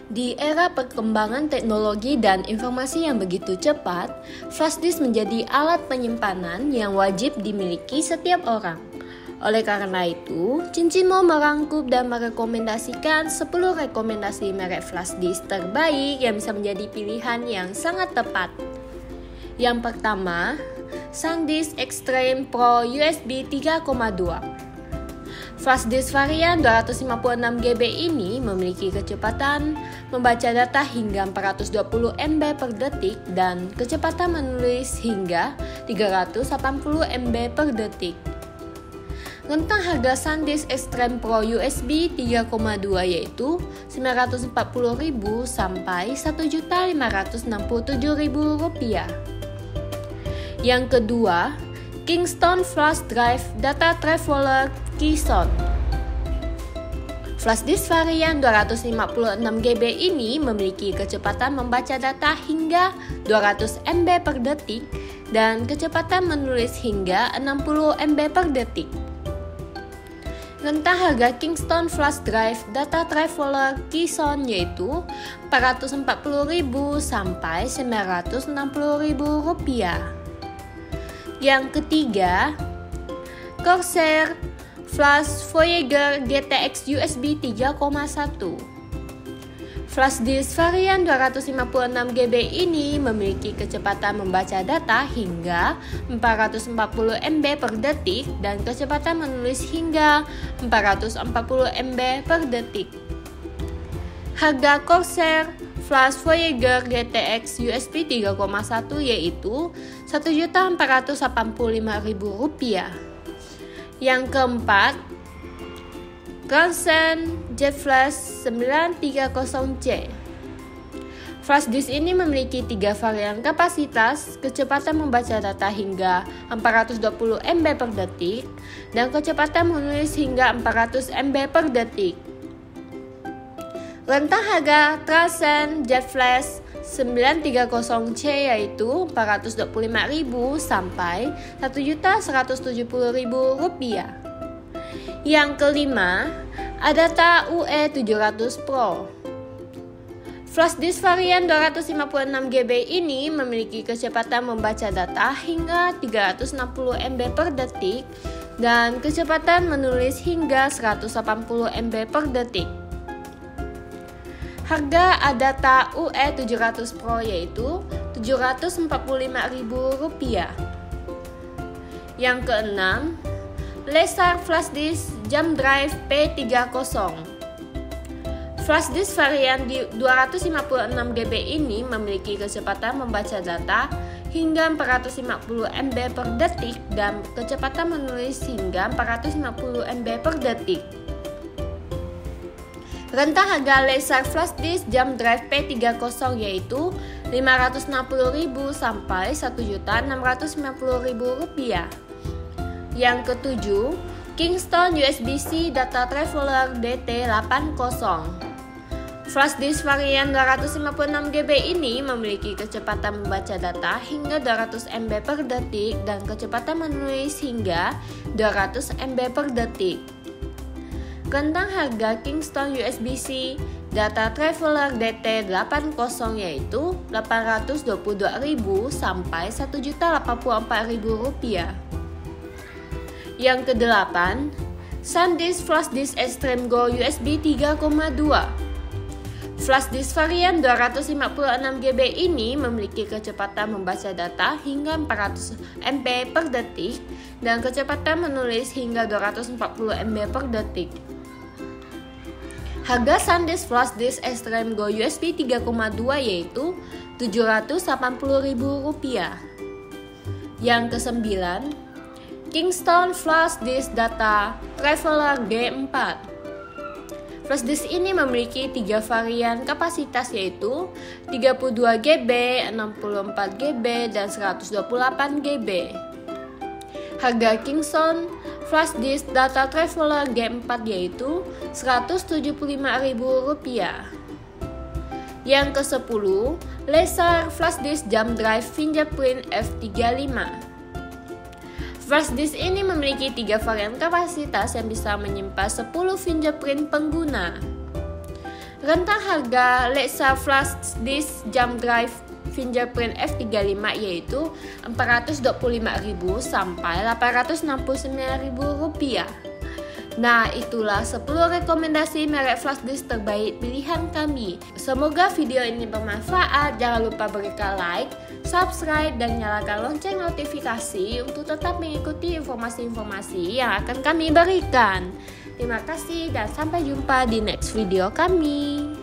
Di era perkembangan teknologi dan informasi yang begitu cepat, flash disk menjadi alat penyimpanan yang wajib dimiliki setiap orang. Oleh karena itu, Cincinmo merangkum dan merekomendasikan 10 rekomendasi merek flash disk terbaik yang bisa menjadi pilihan yang sangat tepat. Yang pertama, SanDisk Extreme Pro USB 3,2. Flash disk varian 256GB ini memiliki kecepatan membaca data hingga 420 MB per detik dan kecepatan menulis hingga 380 MB per detik. Rentang harga SanDisk Extreme Pro USB 3,2 yaitu Rp940.000 sampai Rp1.567.000. Yang kedua, Kingston Flash Drive Data Traveler Keysound. Flash disk varian 256GB ini memiliki kecepatan membaca data hingga 200 MB per detik dan kecepatan menulis hingga 60 MB per detik. Rentang harga Kingston Flash Drive Data Traveler Keysound yaitu Rp440.000 sampai Rp960.000. Yang ketiga, Corsair Flash Voyager GTX USB 3,1. Flash disk varian 256GB ini memiliki kecepatan membaca data hingga 440 MB per detik dan kecepatan menulis hingga 440 MB per detik. Harga Corsair Flash Voyager GTX USB 3,1 yaitu Rp1.485.000. Yang keempat, Transcend Jet Flash 930C. Flash disk ini memiliki 3 varian kapasitas, kecepatan membaca data hingga 420 MB per detik, dan kecepatan menulis hingga 400 MB per detik. Rentang harga Transcend Jet Flash 930C yaitu Rp425.000 sampai Rp1.170.000. Yang kelima, Adata UE700 Pro. Flash disk varian 256GB ini memiliki kecepatan membaca data hingga 360 MB per detik dan kecepatan menulis hingga 180 MB per detik. Harga Adata UE700 Pro yaitu Rp745.000. Yang keenam, Lesar Flash Disk Jump Drive P30. Flash disk varian 256GB ini memiliki kecepatan membaca data hingga 450 MB per detik dan kecepatan menulis hingga 450 MB per detik. Rentang harga Lesar Flash Disk Jump Drive P30 yaitu Rp560.000 sampai Rp1.650.000. Yang ketujuh, Kingston USB-C Data Traveler DT80. Flash disk varian 256GB ini memiliki kecepatan membaca data hingga 200 MB per detik dan kecepatan menulis hingga 200 MB per detik. Rentang harga Kingston USB-C Data Traveler DT80 yaitu Rp822.000 sampai Rp1.084.000. Yang kedelapan, SanDisk Flash Disk Extreme Go USB 3,2. Flash disk varian 256GB ini memiliki kecepatan membaca data hingga 400 MB per detik dan kecepatan menulis hingga 240 MB per detik. Harga SanDisk Flash Disk Extreme Go USB 3,2 yaitu Rp780.000. Yang kesembilan, Kingston Flash Disk Data Traveler G4. Flash disk ini memiliki 3 varian kapasitas yaitu 32GB, 64GB, dan 128GB. Harga Kingston Flash Disk Data Traveler G4 yaitu Rp175.000. Yang ke-10, Lesar Flash Disk Jump Drive Fingerprint F35. Flash disk ini memiliki 3 varian kapasitas yang bisa menyimpan 10 fingerprint pengguna. Rentang harga Lexa Flash Disk Jump Drive Fingerprint F35 yaitu Rp425.000 sampai Rp869.000. Nah, itulah 10 rekomendasi merek flash disk terbaik pilihan kami. Semoga video ini bermanfaat. Jangan lupa berikan like, subscribe, dan nyalakan lonceng notifikasi untuk tetap mengikuti informasi-informasi yang akan kami berikan. Terima kasih dan sampai jumpa di next video kami.